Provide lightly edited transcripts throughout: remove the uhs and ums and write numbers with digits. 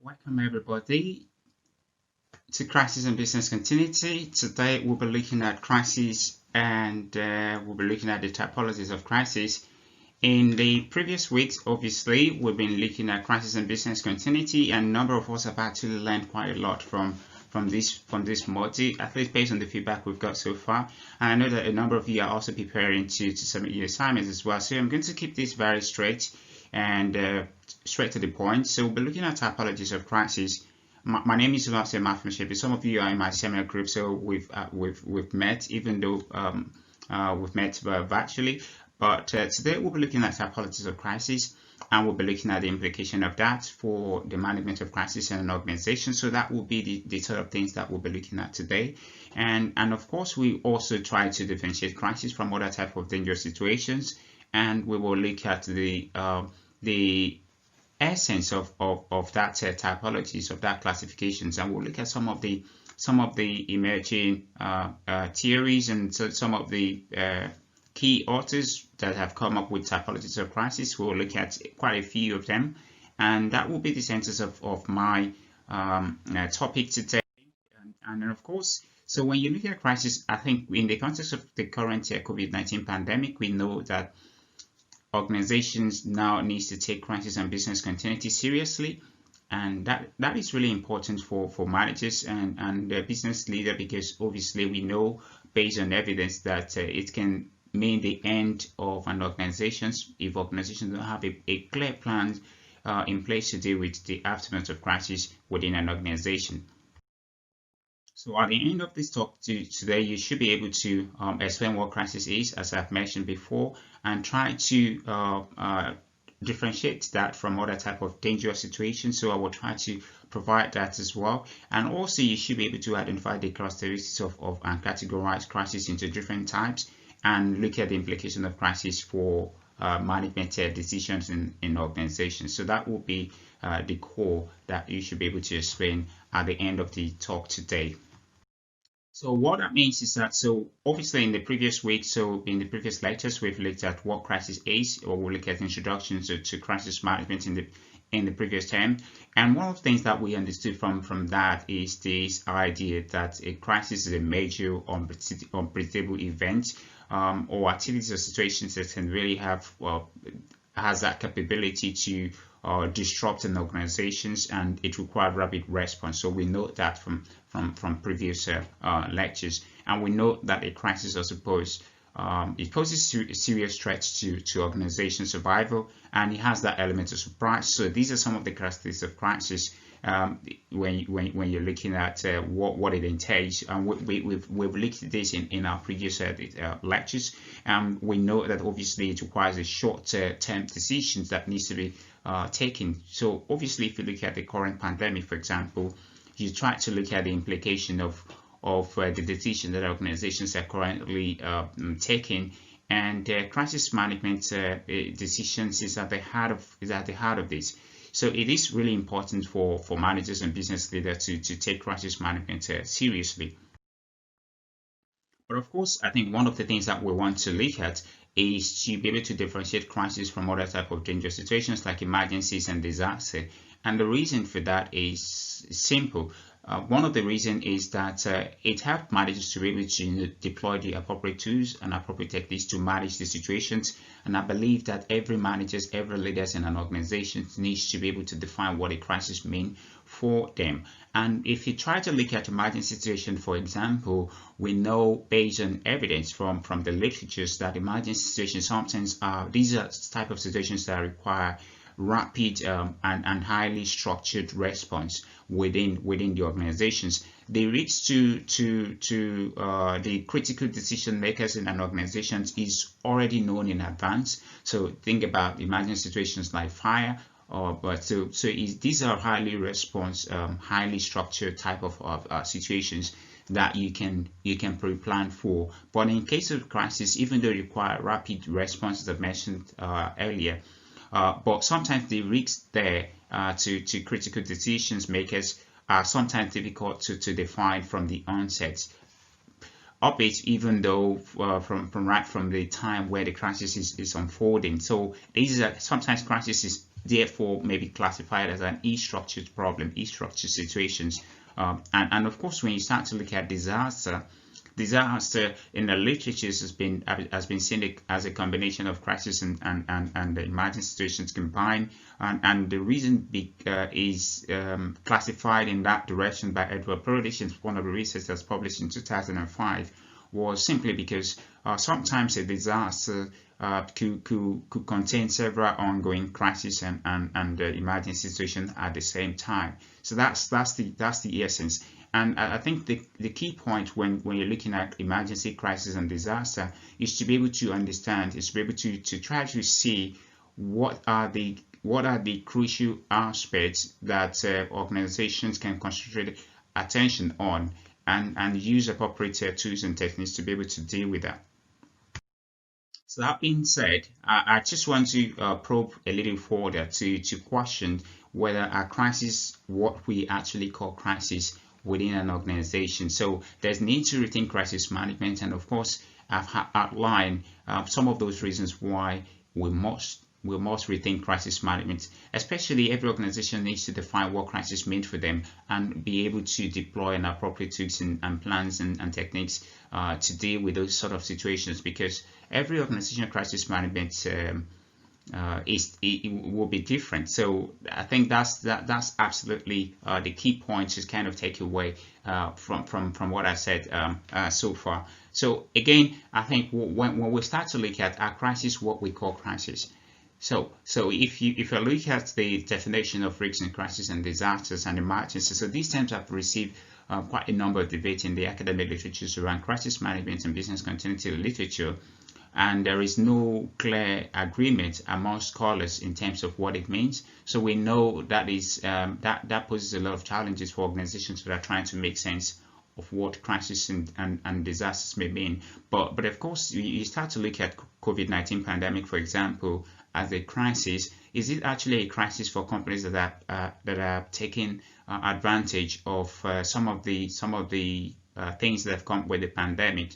Welcome everybody to Crisis and Business Continuity. Today we'll be looking at crisis and we'll be looking at the typologies of crisis. In the previous weeks, obviously, we've been looking at crisis and business continuity, and a number of us have actually learned quite a lot from this module, at least based on the feedback we've got so far. And I know that a number of you are also preparing to submit your assignments as well. So I'm going to keep this very straight and straight to the point. So we'll be looking at typologies of crisis. My name is Ulase Mafmshepi. Some of you are in my seminar group, so we've met, even though we've met virtually. But today we'll be looking at typologies of crisis, and we'll be looking at the implication of that for the management of crisis in an organization. So that will be the sort of things that we'll be looking at today. And of course, we also try to differentiate crisis from other type of dangerous situations, and we will look at the essence of that typologies, of that classifications, and we'll look at some of the emerging theories and some of the key authors that have come up with typologies of crisis. We'll look at quite a few of them, and that will be the centers of my topic today. And of course, so when you look at crisis, I think in the context of the current COVID-19 pandemic, we know that organizations now need to take crisis and business continuity seriously, and that is really important for managers and the business leader, because obviously we know based on evidence that it can mean the end of an organization if organizations don't have a clear plan in place to deal with the aftermath of crisis within an organization. So at the end of this talk today, you should be able to explain what crisis is, as I've mentioned before, and try to differentiate that from other type of dangerous situations. So I will try to provide that as well. And also you should be able to identify the characteristics of and categorize crisis into different types, and look at the implication of crisis for management decisions in organizations. So that will be the core that you should be able to explain at the end of the talk today. So what that means is that, so obviously in the previous week, so in the previous lectures, we've looked at what crisis is, or we'll look at introductions to crisis management in the previous term. And one of the things that we understood from that is this idea that a crisis is a major unpredictable event or activities or situations that can really have, has that capability to disrupt an organizations, and it requires rapid response. So we know that from previous lectures, and we know that a crisis, I suppose, it poses serious threats to organization survival, and it has that element of surprise. So these are some of the characteristics of crisis when you're looking at what it entails. And we've looked at this in our previous lectures. We know that obviously it requires a short-term decisions that needs to be taken. So obviously, if you look at the current pandemic, for example, you try to look at the implication of the decision that organizations are currently taking, and crisis management decisions is at the heart of this. So it is really important for managers and business leaders to take crisis management seriously. But of course, I think one of the things that we want to look at is to be able to differentiate crisis from other type of dangerous situations like emergencies and disaster. And the reason for that is simple. One of the reasons is that it helps managers to be able to deploy the appropriate tools and appropriate techniques to manage the situations. And I believe that every manager, every leaders in an organization needs to be able to define what a crisis means for them. And if you try to look at emergency situation, for example, we know based on evidence from the literatures that emergency situations sometimes these are type of situations that require rapid and highly structured response within the organizations. They reach to the critical decision makers in an organization is already known in advance. So think about emergency situations like fire, these are highly response, highly structured type of situations that you can pre-plan for. But in case of crisis, even though you require rapid response, as I mentioned earlier, but sometimes the risks there to critical decisions makers are sometimes difficult to define from the onset. Albeit even though from right from the time where the crisis is unfolding. So these are sometimes crises therefore may be classified as an E-structured problem, E-structured situations. And of course, when you start to look at disaster in the literatures has been seen as a combination of crisis and the emergent situations combined, and the reason is classified in that direction by Edward Brodish, one of the researchers published in 2005, was simply because sometimes a disaster could contain several ongoing crises and emergent situations at the same time. So that's the essence. And I think the key point when you're looking at emergency crisis and disaster is to be able to understand, is to be able to try to see what are the crucial aspects that organizations can concentrate attention on and use appropriate tools and techniques to be able to deal with that. So that being said, I just want to probe a little further to question whether a crisis, what we actually call crisis within an organization. So there's need to rethink crisis management, and of course I've outlined some of those reasons why we must rethink crisis management. Especially every organization needs to define what crisis means for them and be able to deploy an appropriate tools and plans and techniques to deal with those sort of situations, because every organizational crisis management it will be different. So I think that's absolutely the key point to kind of take away from what I said so far. So again, I think when we start to look at our crisis, what we call crisis. So if you look at the definition of risks and crisis and disasters and emergencies, so these terms have received quite a number of debates in the academic literatures around crisis management and business continuity literature. And there is no clear agreement among scholars in terms of what it means. So we know that is that poses a lot of challenges for organizations that are trying to make sense of what crisis and disasters may mean. But of course, you start to look at COVID-19 pandemic, for example, as a crisis. Is it actually a crisis for companies that are taking advantage of some of the things that have come with the pandemic,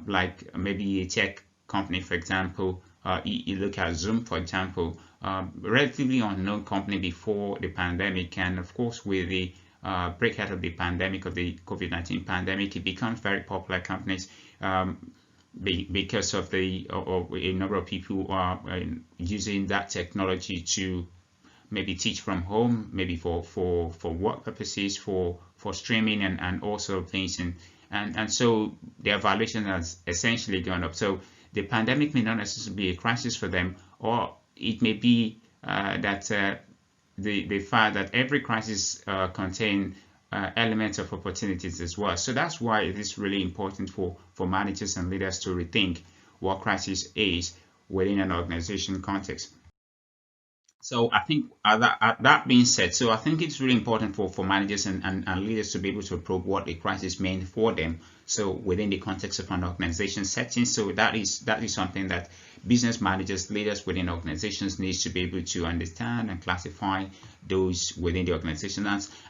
like maybe a tech company, for example? You look at Zoom, for example, relatively unknown company before the pandemic, and of course with the breakout of the pandemic, of the COVID-19 pandemic, it becomes very popular companies because of a number of people are using that technology to maybe teach from home, maybe for work purposes, for streaming and all sort of things, and so their valuation has essentially gone up. So the pandemic may not necessarily be a crisis for them, or it may be that the fact that every crisis contains elements of opportunities as well. So that's why it is really important for managers and leaders to rethink what crisis is within an organization context. So I think that being said, so I think it's really important for managers and leaders to be able to probe what the crisis means for them, so within the context of an organization setting. So that is something that business managers, leaders within organizations needs to be able to understand and classify those within the organization.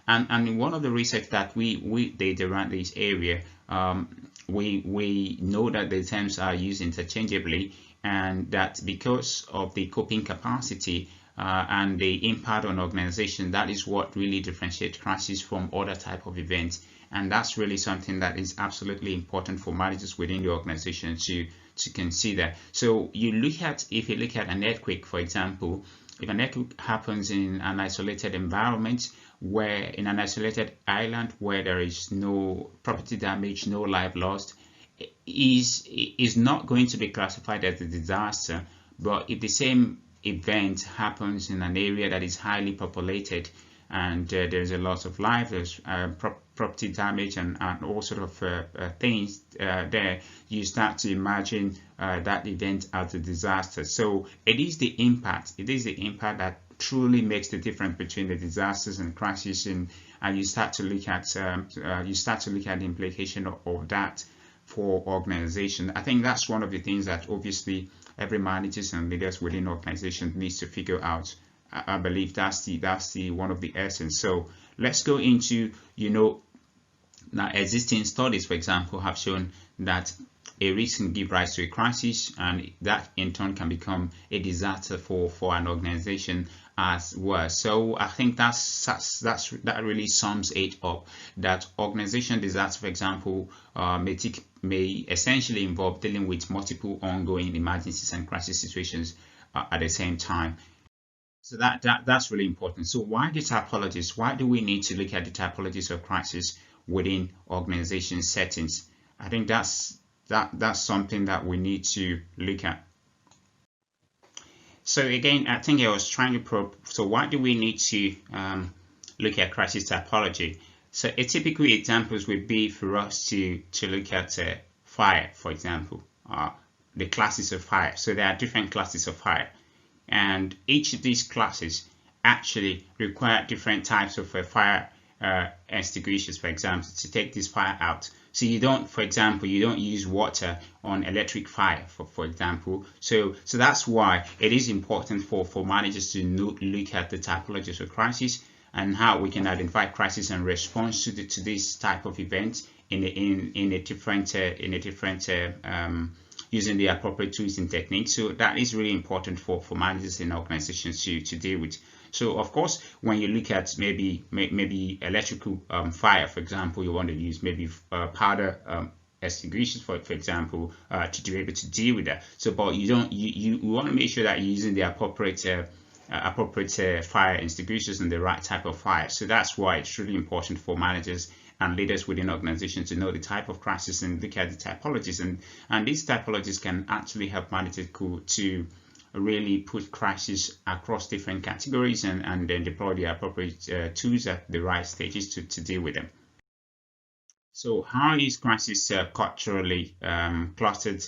And in one of the research that we did around this area, we know that the terms are used interchangeably, and that because of the coping capacity and the impact on organization, that is what really differentiates crisis from other type of events. And that's really something that is absolutely important for managers within the organization to consider. So if you look at an earthquake, for example, if an earthquake happens in an isolated environment, where in an isolated island where there is no property damage, no life lost, is not going to be classified as a disaster. But if the same event happens in an area that is highly populated and there's a loss of life, there's property damage and all sort of things there, you start to imagine that event as a disaster. So it is the impact that truly makes the difference between the disasters and crises, and you start to look at the implication of that for organization. I think that's one of the things that obviously every managers and leaders within organizations needs to figure out. I believe that's the one of the essence. So let's go into, now existing studies, for example, have shown that a risk can give rise to a crisis, and that in turn can become a disaster for an organization. as well. So I think that really sums it up. That organization disaster, for example, may essentially involve dealing with multiple ongoing emergencies and crisis situations at the same time. So that's really important. So why the typologies? Why do we need to look at the typologies of crisis within organization settings? I think that's something that we need to look at. So again, I think I was trying to probe. So why do we need to look at crisis typology? So a typical examples would be for us to look at fire, for example, the classes of fire. So there are different classes of fire, and each of these classes actually require different types of fire extinguishers, for example, to take this fire out. So you don't, for example, you don't use water on electric fire, for example. So that's why it is important for managers to look at the typologies of crisis and how we can identify crisis and response to this type of event in a different using the appropriate tools and techniques. So that is really important for managers and organizations to deal with. So of course, when you look at maybe electrical fire, for example, you want to use maybe powder extinguishers, for example, to be able to deal with that. So, but you want to make sure that you're using the appropriate fire extinguishers and the right type of fire. So that's why it's really important for managers and leaders within organizations to know the type of crisis and look at the typologies, and these typologies can actually help managers to really put crisis across different categories and then deploy the appropriate tools at the right stages to deal with them. So how is crisis culturally clustered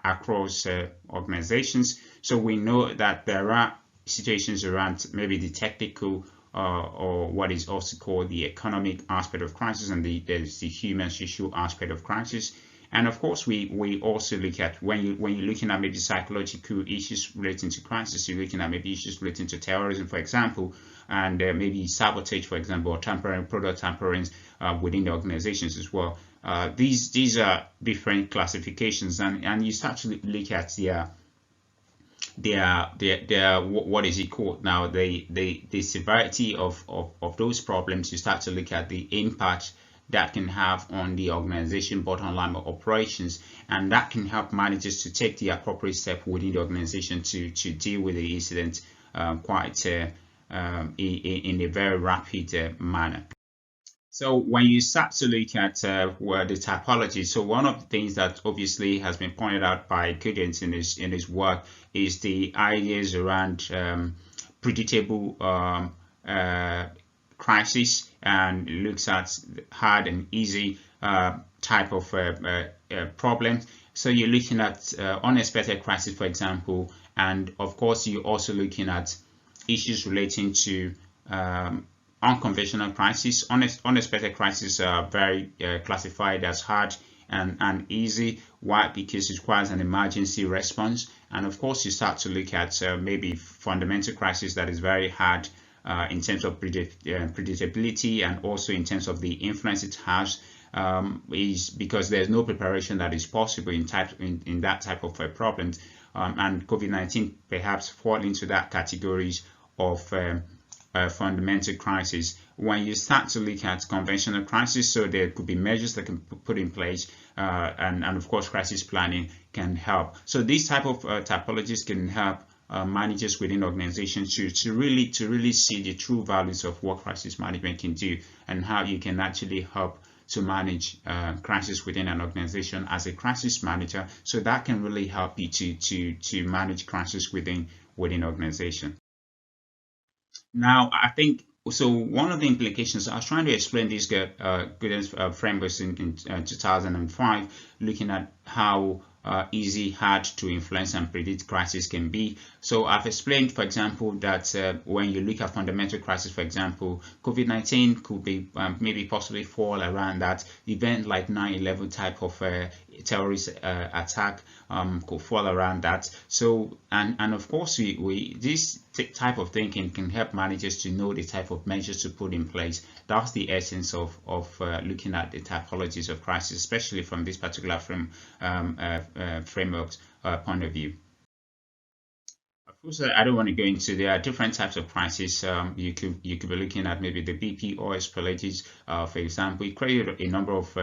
across organizations? So we know that there are situations around maybe the technical or what is also called the economic aspect of crisis, and there's the human social aspect of crisis. And of course, we also look at when you're looking at maybe psychological issues relating to crisis, you're looking at maybe issues relating to terrorism, for example, and maybe sabotage, for example, or tampering, product tampering within the organizations as well. These are different classifications, and you start to look at their what is it called now, the severity of those problems. You start to look at the impact that can have on the organization bottom line operations, and that can help managers to take the appropriate step within the organization to deal with the incident in a very rapid manner. So when you start to look at the typology, so one of the things that obviously has been pointed out by Goodens in his work is the ideas around predictable crisis, and looks at hard and easy type of problems. So you're looking at unexpected crisis, for example, and of course you're also looking at issues relating to unconventional crisis. Unexpected crises are very classified as hard and easy. Why? Because it requires an emergency response. And of course, you start to look at maybe fundamental crisis that is very hard in terms of predictability, and also in terms of the influence it has, is because there's no preparation that is possible in that type of problems. And COVID-19 perhaps fall into that categories of fundamental crisis. When you start to look at conventional crisis, so there could be measures that can put in place, and of course crisis planning can help. So these type of typologies can help managers within organizations to really see the true values of what crisis management can do, and how you can actually help to manage crisis within an organization as a crisis manager. So that can really help you to manage crisis within organization. Now, I think so. One of the implications, I was trying to explain these Goodens frameworks in 2005, looking at how easy, hard to influence and predict crisis can be. So I've explained, for example, that when you look at fundamental crisis, for example, COVID-19 could be maybe possibly fall around that event, like 9/11 type of terrorist attack could fall around that. So and of course this type of thinking can help managers to know the type of measures to put in place. That's the essence of looking at the typologies of crisis, especially from this particular framework's point of view. Also, I don't want to go into, there are different types of crisis. You could be looking at maybe the BP oil spillages, for example. It created a number of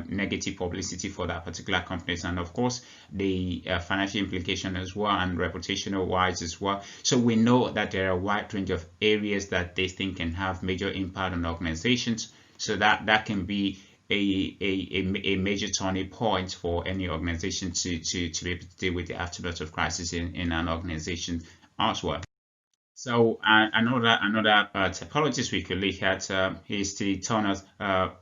negative publicity for that particular companies, and of course the financial implication as well, and reputational wise as well. So we know that there are a wide range of areas that they think can have major impact on organizations. So that can be a major turning point for any organization to be able to deal with the aftermath of crisis in an organization as well. So another typologies we could look at is the Turner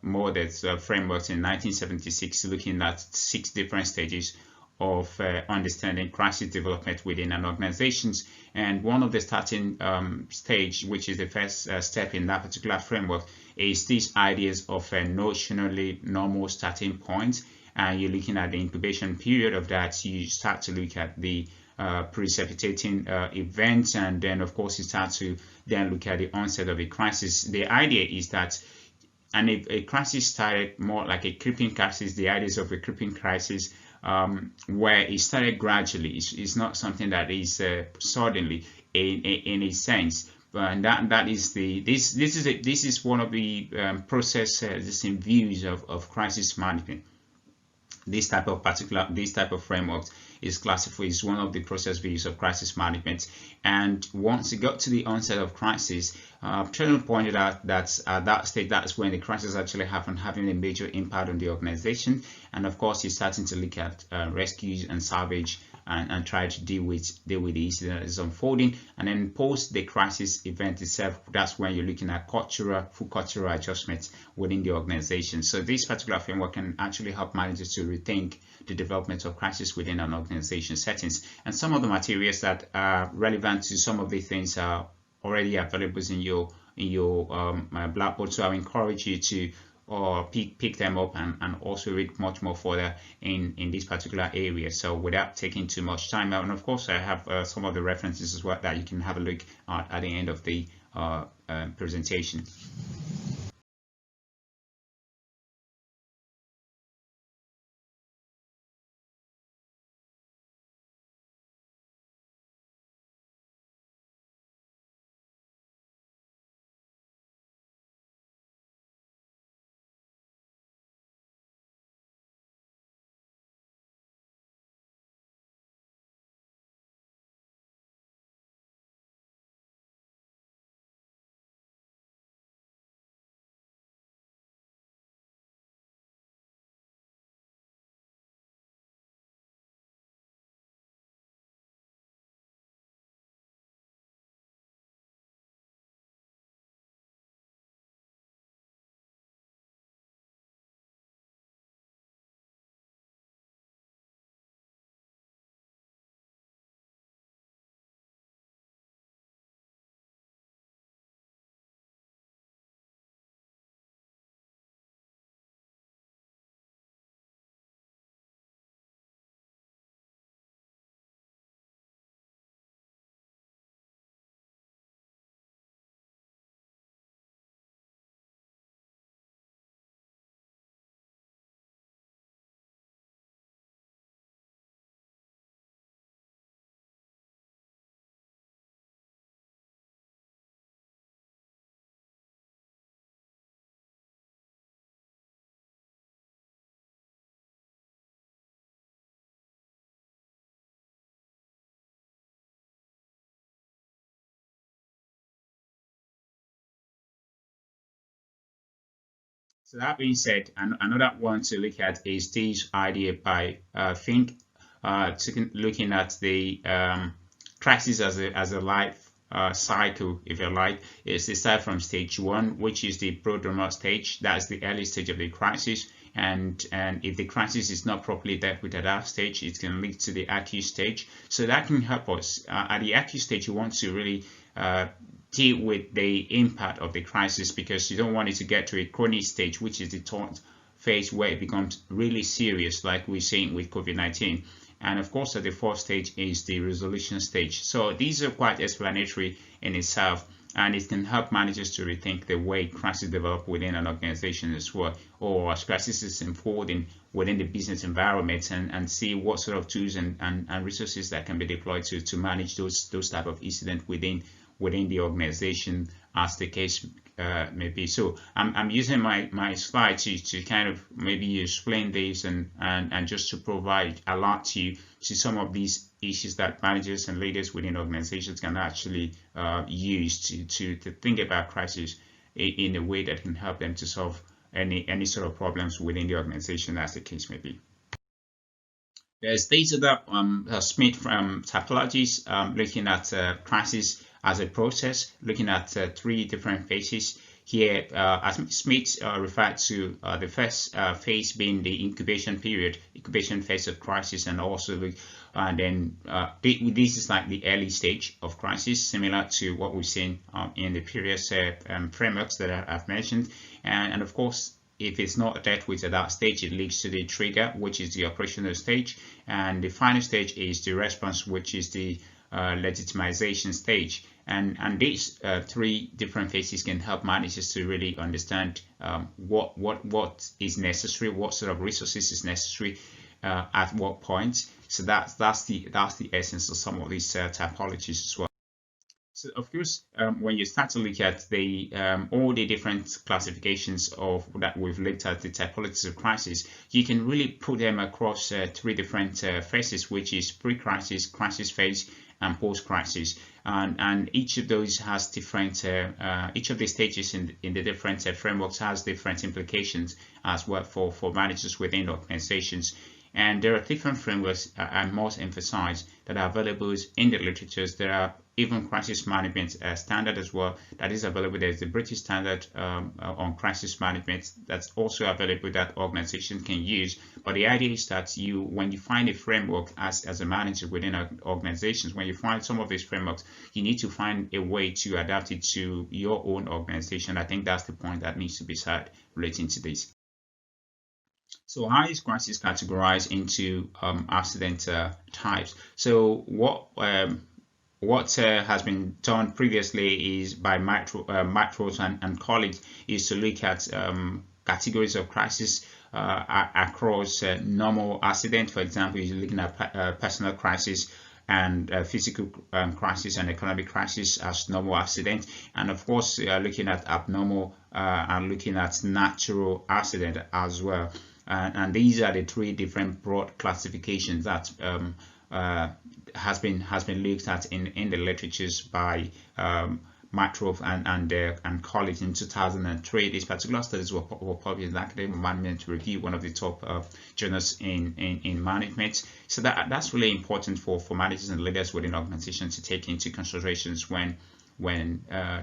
models framework in 1976, looking at 6 different stages of understanding crisis development within an organization. And one of the starting stage, which is the first step in that particular framework, is these ideas of a notionally normal starting point. And you're looking at the incubation period of that. You start to look at the precipitating events, and then of course you start to then look at the onset of a crisis. The idea is that, and a crisis started more like a creeping crisis. The ideas of a creeping crisis, where it started gradually. It's not something that is suddenly in a sense. And that is this is one of the processes and views of crisis management. This type of framework is classified as one of the process views of crisis management. And once you got to the onset of crisis, Trevor pointed out that at that stage, that's when the crisis actually happened, having a major impact on the organization. And of course, he's starting to look at rescues and salvage, and try to deal with the issue that is unfolding. And then post the crisis event itself, that's when you're looking at full cultural adjustments within the organization. So this particular framework can actually help managers to rethink the development of crisis within an organization settings. And some of the materials that are relevant to some of the things are already available in your Blackboard. So I encourage you to pick them up and also read much more further in this particular area. So without taking too much time out, and of course I have some of the references as well that you can have a look at the end of the presentation. So that being said, another one to look at is this idea by Think, looking at the crisis as a life cycle, if you like. It's the start from stage 1, which is the prodromal stage. That's the early stage of the crisis. And if the crisis is not properly dealt with at that stage, it can lead to the acute stage. So that can help us. At the acute stage, you want to really deal with the impact of the crisis, because you don't want it to get to a chronic stage, which is the third phase, where it becomes really serious, like we're seeing with COVID-19. And of course, at the fourth stage is the resolution stage. So these are quite explanatory in itself. and it can help managers to rethink the way crises develop within an organization as well, or as crises unfolding within the business environment, and see what sort of tools and resources that can be deployed to manage those type of incidents within the organization, as the case may be. So I'm using my slide to kind of maybe explain this and just to provide a lot to some of these issues that managers and leaders within organizations can actually use to think about crisis in a way that can help them to solve any sort of problems within the organization, as the case may be. There's data that Smith from Typologies, looking at crisis as a process, looking at 3 different phases. Here, as Smith referred to the first phase being the incubation period, incubation phase of crisis, and also then this is like the early stage of crisis, similar to what we've seen in the previous frameworks that I've mentioned, and of course, if it's not dealt with at that stage, it leads to the trigger, which is the operational stage, and the final stage is the response, which is the legitimization stage. And these 3 different phases can help managers to really understand what is necessary, what sort of resources is necessary at what point. So that's the essence of some of these typologies as well. So of course, when you start to look at the all the different classifications of that we've looked at, the typologies of crisis, you can really put them across 3 different phases, which is pre-crisis, crisis phase, and post-crisis, and each of those has different each of the stages in the different frameworks has different implications as well for managers within organizations. And there are different frameworks I must emphasize that are available in the literatures. There are even crisis management standard as well that is available. There's the British standard on crisis management that's also available that organizations can use. But the idea is that when you find a framework as a manager within organizations, when you find some of these frameworks, you need to find a way to adapt it to your own organization. I think that's the point that needs to be said relating to this. So how is crisis categorized into accident types? So what has been done previously is by Matros and colleagues is to look at categories of crisis across normal accident. For example, you're looking at personal crisis and physical crisis and economic crisis as normal accident, and of course looking at abnormal and looking at natural accident as well. And these are the 3 different broad classifications that has been looked at in the literatures by Matrov and colleagues in 2003. These particular studies were published in the Academic Management Review, one of the top journals in management. So that's really important for managers and leaders within organizations to take into considerations when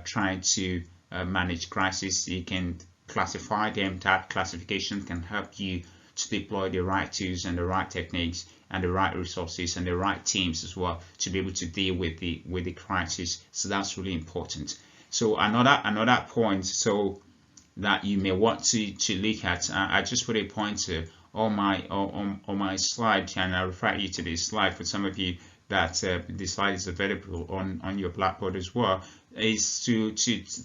trying to manage crisis. You can classify them. That classification can help you to deploy the right tools and the right techniques and the right resources and the right teams as well to be able to deal with the crisis. So that's really important. So another point so that you may want to look at, I just put a pointer on my slide, and I refer you to this slide for some of you that the slide is available on your Blackboard as well, is to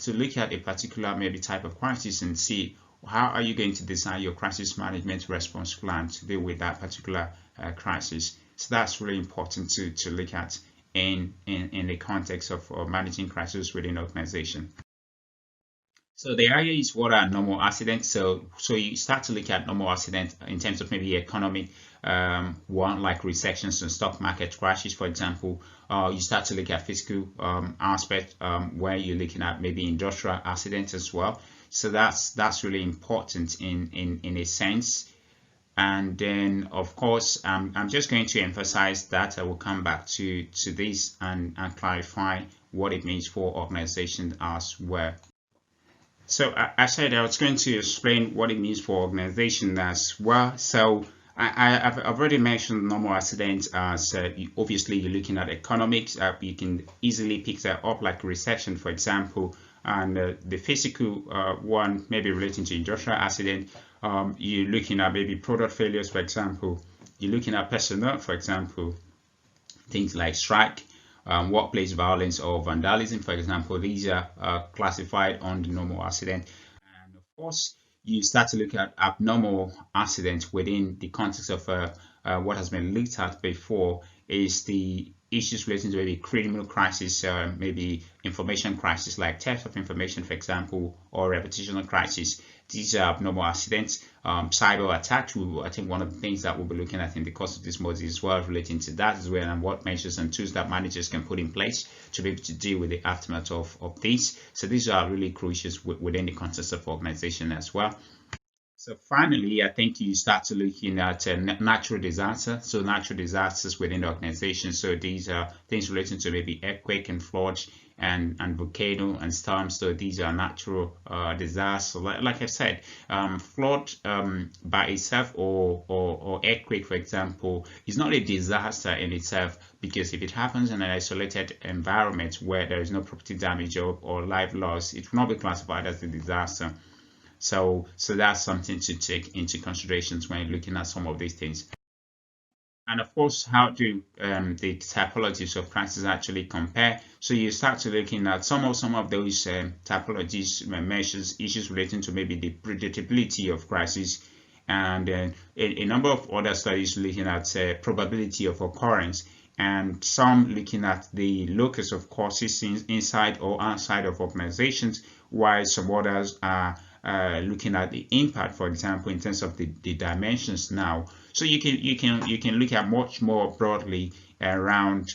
look at a particular maybe type of crisis and see how are you going to design your crisis management response plan to deal with that particular crisis. So that's really important to look at in the context of managing crisis within an organization. So the area is what are normal accidents. So you start to look at normal accidents in terms of maybe economic one, like recessions and stock market crashes, for example. You start to look at physical aspect where you're looking at maybe industrial accidents as well. So that's really important in a sense. And then of course I'm just going to emphasize that I will come back to this and clarify what it means for organizations as well. So I said I was going to explain what it means for organization as well. So I've already mentioned normal accidents as obviously you're looking at economics. You can easily pick that up like recession, for example, and the physical one maybe relating to industrial accident. You're looking at maybe product failures, for example. You're looking at personnel, for example, things like strike. workplace violence or vandalism, for example. These are classified under normal accident. And of course, you start to look at abnormal accidents within the context of what has been looked at before is the issues relating to maybe criminal crisis, maybe information crisis like theft of information, for example, or reputational crisis. These are abnormal accidents. Cyber attacks, I think one of the things that we'll be looking at in the course of this module as well, relating to that as well, and what measures and tools that managers can put in place to be able to deal with the aftermath of these. So these are really crucial within the context of organization as well. So finally, I think you start to looking at natural disaster. So natural disasters within the organization. So these are things relating to maybe earthquake and flood and volcano and storms. So these are natural disasters. Like I said, flood by itself or earthquake, for example, is not a disaster in itself, because if it happens in an isolated environment where there is no property damage or life loss, it will not be classified as a disaster. So that's something to take into considerations when you're looking at some of these things. And of course, how do the typologies of crisis actually compare? So you start to looking at some of those typologies measures issues relating to maybe the predictability of crisis, and a number of other studies looking at probability of occurrence, and some looking at the locus of causes inside or outside of organizations, while some others are looking at the impact, for example, in terms of the dimensions now. So you can look at much more broadly around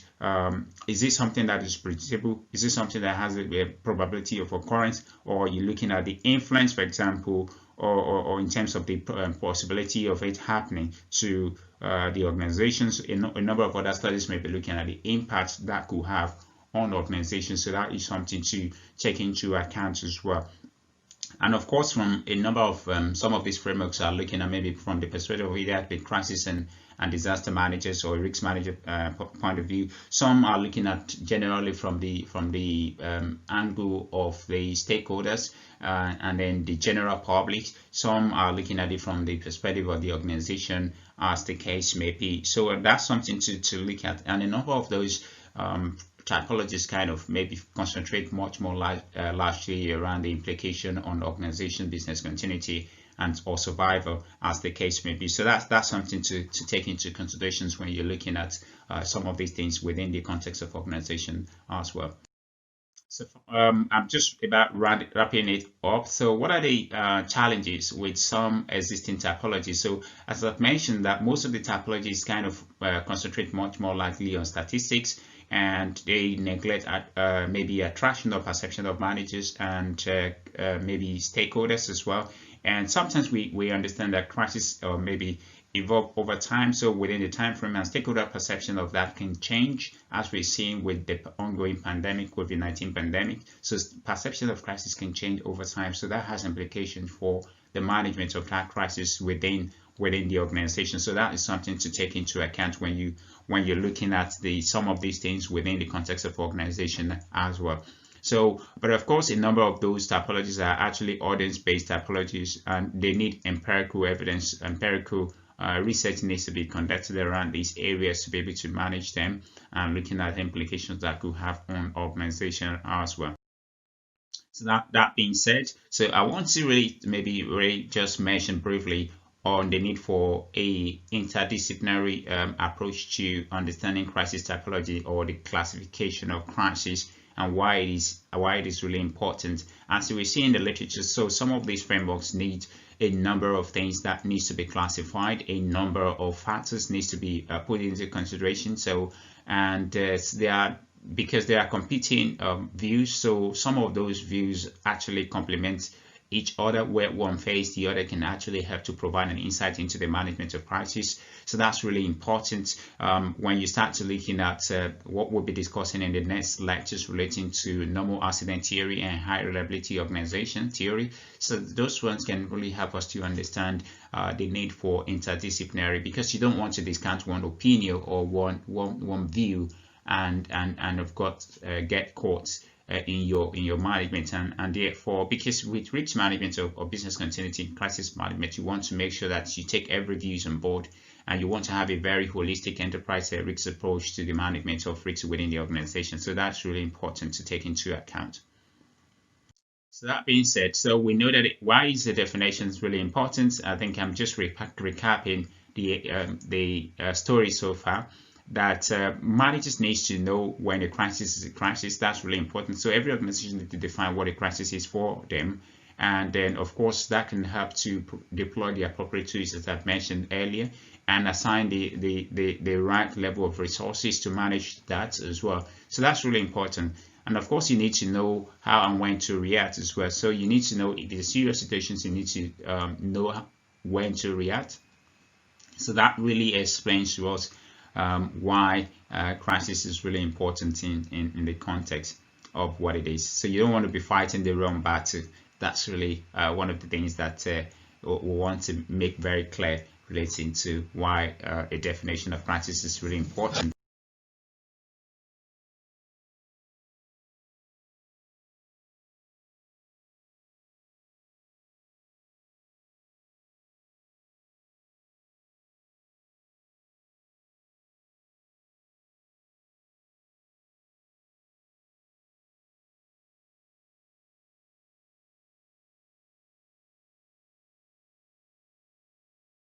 is it something that is predictable? Is it something that has a probability of occurrence? Or you're looking at the influence, for example, or in terms of the possibility of it happening to the organizations. A number of other studies may be looking at the impact that could have on organizations. So that is something to take into account as well. And of course, from a number of some of these frameworks are looking at maybe from the perspective of either the crisis and disaster managers or risk manager point of view. Some are looking at generally from the angle of the stakeholders and then the general public. Some are looking at it from the perspective of the organization, as the case may be. So that's something to look at. And a number of those typologies kind of maybe concentrate much more largely around the implication on organization business continuity and or survival, as the case may be. So that's something to take into considerations when you're looking at some of these things within the context of organization as well. So I'm just about wrapping it up. So what are the challenges with some existing typologies? So as I've mentioned, that most of the typologies kind of concentrate much more likely on statistics, and they neglect maybe attraction or perception of managers and maybe stakeholders as well. And sometimes we understand that crisis or maybe evolve over time. So within the time frame, and stakeholder perception of that can change, as we're seeing with the ongoing pandemic, COVID-19 pandemic. So perception of crisis can change over time. So that has implications for the management of that crisis within the organization. So that is something to take into account when you're looking at some of these things within the context of organization as well. So, but of course, a number of those typologies are actually audience-based typologies, and they need empirical evidence, empirical research needs to be conducted around these areas to be able to manage them, and looking at the implications that could have on organization as well. So that being said, so I want to really just mention briefly on the need for a interdisciplinary approach to understanding crisis typology, or the classification of crisis, and why it is really important. As we see in the literature, so some of these frameworks need a number of things that needs to be classified, a number of factors needs to be put into consideration. So, and because there are competing views, so some of those views actually complement each other, where one phase the other can actually help to provide an insight into the management of crisis. So that's really important when you start to looking at what we'll be discussing in the next lectures relating to normal accident theory and high reliability organization theory. So those ones can really help us to understand the need for interdisciplinary, because you don't want to discount one opinion or one view and of course get caught in your management, and therefore, because with risk management or business continuity crisis management, you want to make sure that you take every views on board, and you want to have a very holistic enterprise risk approach to the management of risks within the organization. So that's really important to take into account. So that being said, so we know that why is the definition is really important. I think I'm just recapping the story so far, that managers need to know when a crisis is a crisis. That's really important. So every organization needs to define what a crisis is for them, and then of course that can help to deploy the appropriate tools that I've mentioned earlier, and assign the right level of resources to manage that as well. So that's really important. And of course, you need to know how and when to react as well. So you need to know if there's serious situations, you need to know when to react. So that really explains to us why crisis is really important in the context of what it is. So you don't want to be fighting the wrong battle. That's really one of the things that we want to make very clear relating to why a definition of crisis is really important.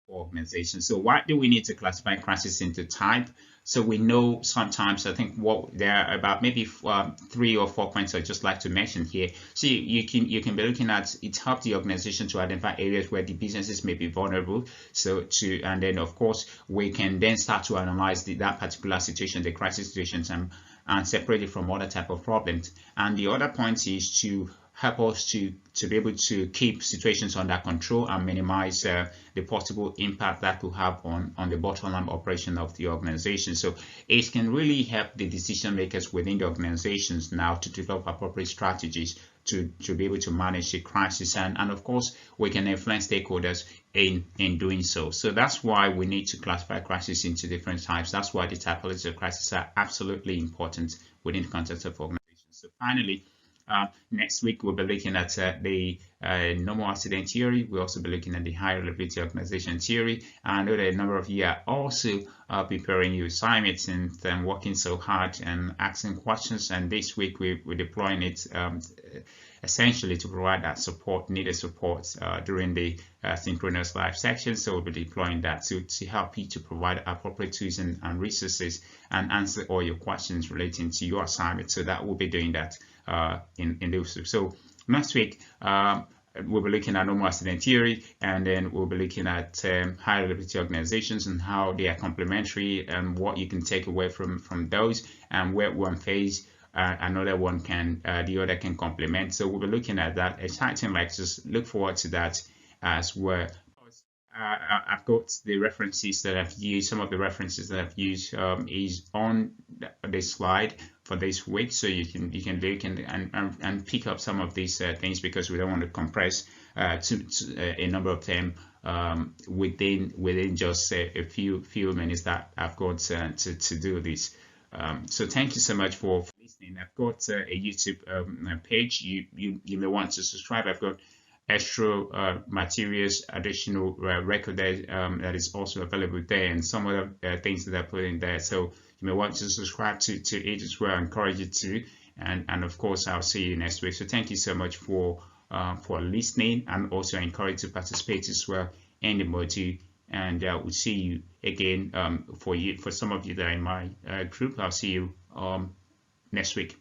Organization. So why do we need to classify crisis into type? So we know sometimes, I think what there are about maybe 3 or 4 points I'd just like to mention here. So you can be looking at, it helps the organization to identify areas where the businesses may be vulnerable. And then of course we can then start to analyze that particular situation, the crisis situations, and separate it from other type of problems. And the other point is to help us to be able to keep situations under control and minimize the possible impact that could have on the bottom line operation of the organization. So it can really help the decision makers within the organizations now to develop appropriate strategies to be able to manage the crisis, and of course we can influence stakeholders in doing so. So that's why we need to classify crisis into different types. That's why the typologies of crisis are absolutely important within the context of organizations. So finally, next week we'll be looking at the normal accident theory. We'll also be looking at the high reliability organization theory. I know that a number of you are also preparing your assignments and working so hard and asking questions, and this week we're deploying it essentially to provide that needed support during the synchronous live section. So we'll be deploying that to help you to provide appropriate tools and resources and answer all your questions relating to your assignment. So that we'll be doing that in those. So next week we'll be looking at normal accident theory, and then we'll be looking at high reliability organizations and how they are complementary and what you can take away from those, and where one phase another one can the other can complement. So we'll be looking at that. Exciting lectures. Look forward to that as well. I've got the references that I've used. Some of the references that I've used is on this slide for this week, so you can look and pick up some of these things, because we don't want to compress a number of them within just a few minutes that I've got to do this. So thank you so much for listening. I've got a YouTube page. You may want to subscribe. I've got extra materials, additional record that is also available there, and some other things that I put in there. So you may want to subscribe to it as well. I encourage you to, and of course I'll see you next week. So thank you so much for listening, and also encourage you to participate as well in the module. And we'll see you again for some of you that are in my group. I'll see you next week.